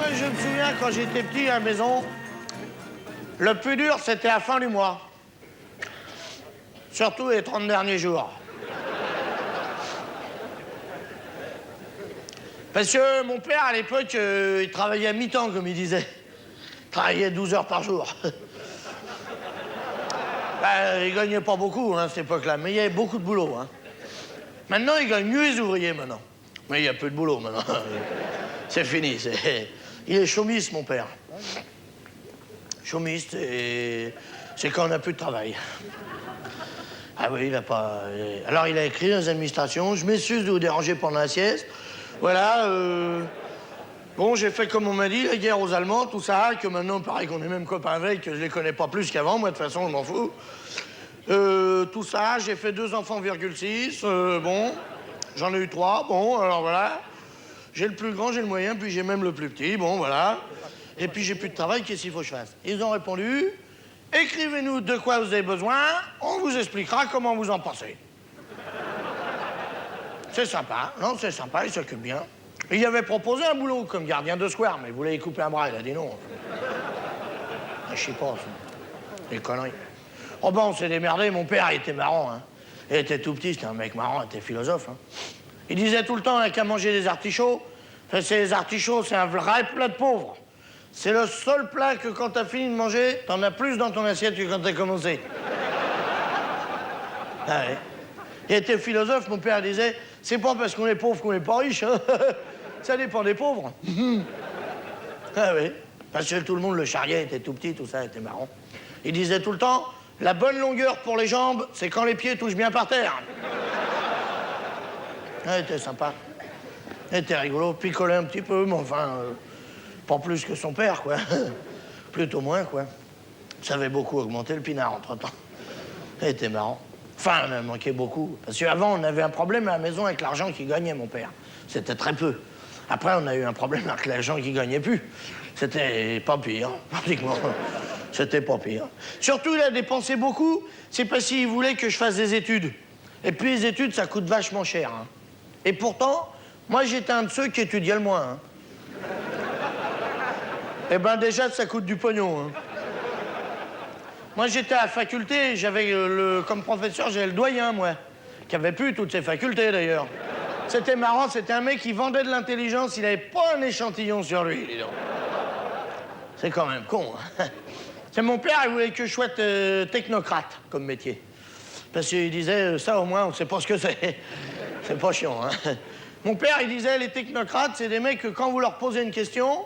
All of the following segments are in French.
moi, je me souviens, quand j'étais petit à la maison, le plus dur, c'était la fin du mois. Surtout les 30 derniers jours. Parce que mon père, à l'époque, il travaillait à mi-temps, comme il disait. Il travaillait 12 heures par jour. Il gagnait pas beaucoup, hein, à cette époque-là, mais il y avait beaucoup de boulot. Hein. Maintenant, il gagne mieux les ouvriers, maintenant. Mais il y a peu de boulot, maintenant. C'est fini. Il est chômiste, mon père. Chômiste, et c'est quand on n'a plus de travail. Ah oui, il a pas... Alors, il a écrit dans les administrations, « Je m'excuse de vous déranger pendant la sieste. Voilà, bon, j'ai fait comme on m'a dit, la guerre aux Allemands, tout ça, que maintenant, pareil qu'on est même copains avec, que je les connais pas plus qu'avant, moi, de toute façon, je m'en fous. Tout ça, j'ai fait 2 enfants, 6, bon, j'en ai eu 3, bon, alors voilà. J'ai le plus grand, j'ai le moyen, puis j'ai même le plus petit, bon, voilà. Et puis j'ai plus de travail, qu'est-ce qu'il faut que je fasse? Ils ont répondu, écrivez-nous de quoi vous avez besoin, on vous expliquera comment vous en pensez. C'est sympa, non, c'est sympa, il s'occupe bien. Il avait proposé un boulot comme gardien de square, mais il voulait y couper un bras, il a dit non. Je sais pas, des conneries. Oh ben, on s'est démerdé, mon père, il était marrant, hein. Il était tout petit, c'était un mec marrant, il était philosophe, hein. Il disait tout le temps, il n'y a qu'à manger des artichauts. C'est les artichauts, c'est un vrai plat de pauvre. C'est le seul plat que quand t'as fini de manger, t'en as plus dans ton assiette que quand t'as commencé. Ah ouais. Il était philosophe, mon père disait, c'est pas parce qu'on est pauvre qu'on est pas riche, hein. Ça dépend des pauvres. Ah oui, parce que tout le monde le charriait, était tout petit, tout ça, était marrant. Il disait tout le temps, la bonne longueur pour les jambes, c'est quand les pieds touchent bien par terre. Ah, il était sympa. Il était rigolo, picolait un petit peu, mais enfin, pas plus que son père, quoi. Plutôt moins, quoi. Ça avait beaucoup augmenté le pinard, entre-temps. Il était marrant. Enfin, on a manqué beaucoup. Parce qu'avant, on avait un problème à la maison avec l'argent qu'il gagnait, mon père. C'était très peu. Après, on a eu un problème avec l'argent qu'il gagnait plus. C'était pas pire, pratiquement. C'était pas pire. Surtout, il a dépensé beaucoup, c'est parce qu'il voulait que je fasse des études. Et puis, les études, ça coûte vachement cher. Hein. Et pourtant, moi, j'étais un de ceux qui étudiait le moins. Hein. Eh ben, déjà, ça coûte du pognon. Hein. Moi, j'étais à la faculté, j'avais comme professeur, j'avais le doyen, moi, qui avait plus toutes ses facultés, d'ailleurs. C'était marrant, c'était un mec qui vendait de l'intelligence, il n'avait pas un échantillon sur lui, dis donc. C'est quand même con, hein. C'est mon père, il voulait que je sois technocrate comme métier. Parce qu'il disait, ça, au moins, on sait pas ce que c'est. C'est pas chiant, hein. Mon père, il disait, les technocrates, c'est des mecs que quand vous leur posez une question,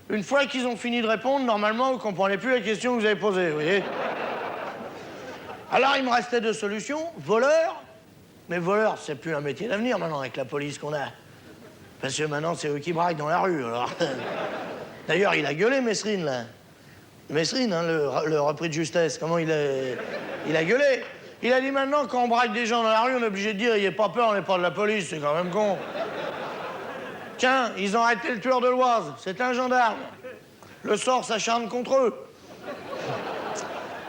une fois qu'ils ont fini de répondre, normalement, vous comprenez plus la question que vous avez posée, vous voyez? Alors, il me restait 2 solutions. Voleur. Mais voleur, c'est plus un métier d'avenir maintenant avec la police qu'on a. Parce que maintenant, c'est eux qui braquent dans la rue, alors. D'ailleurs, il a gueulé, Mesrine, là. Mesrine, hein, le repris de justesse, comment il a gueulé. Il a dit maintenant, quand on braque des gens dans la rue, on est obligé de dire, il n'y a pas peur, on n'est pas de la police, c'est quand même con. Tiens, ils ont arrêté le tueur de l'Oise, c'est un gendarme. Le sort s'acharne contre eux.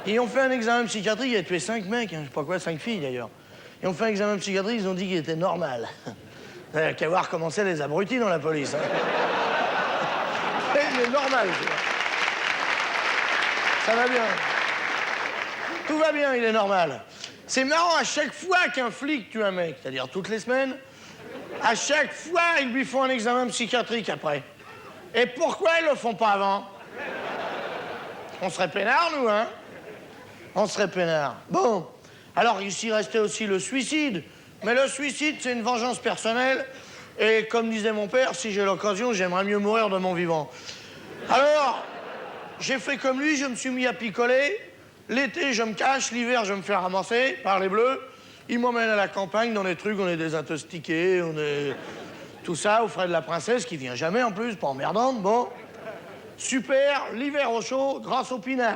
Ils ont fait un examen psychiatrique, il a tué 5 mecs, hein, je sais pas quoi, 5 filles d'ailleurs. Ils ont fait un examen psychiatrique, ils ont dit qu'il était normal. Il n'y a qu'à voir comment c'est les abrutis dans la police. Hein. Il est normal, tu vois. Ça va bien. Tout va bien, il est normal. C'est marrant, à chaque fois qu'un flic tue un mec, c'est-à-dire toutes les semaines, à chaque fois, ils lui font un examen psychiatrique après. Et pourquoi ils le font pas avant? On serait peinards, nous, hein? On serait peinards. Bon, alors ici restait aussi le suicide. Mais le suicide, c'est une vengeance personnelle. Et comme disait mon père, si j'ai l'occasion, j'aimerais mieux mourir de mon vivant. Alors, j'ai fait comme lui, je me suis mis à picoler. L'été, je me cache, l'hiver, je me fais ramasser par les bleus. Ils m'emmènent à la campagne, dans des trucs, on est désintoxiqués, on est... Tout ça, aux frais de la princesse, qui vient jamais en plus, pas emmerdante, bon. Super, l'hiver au chaud, grâce au pinard.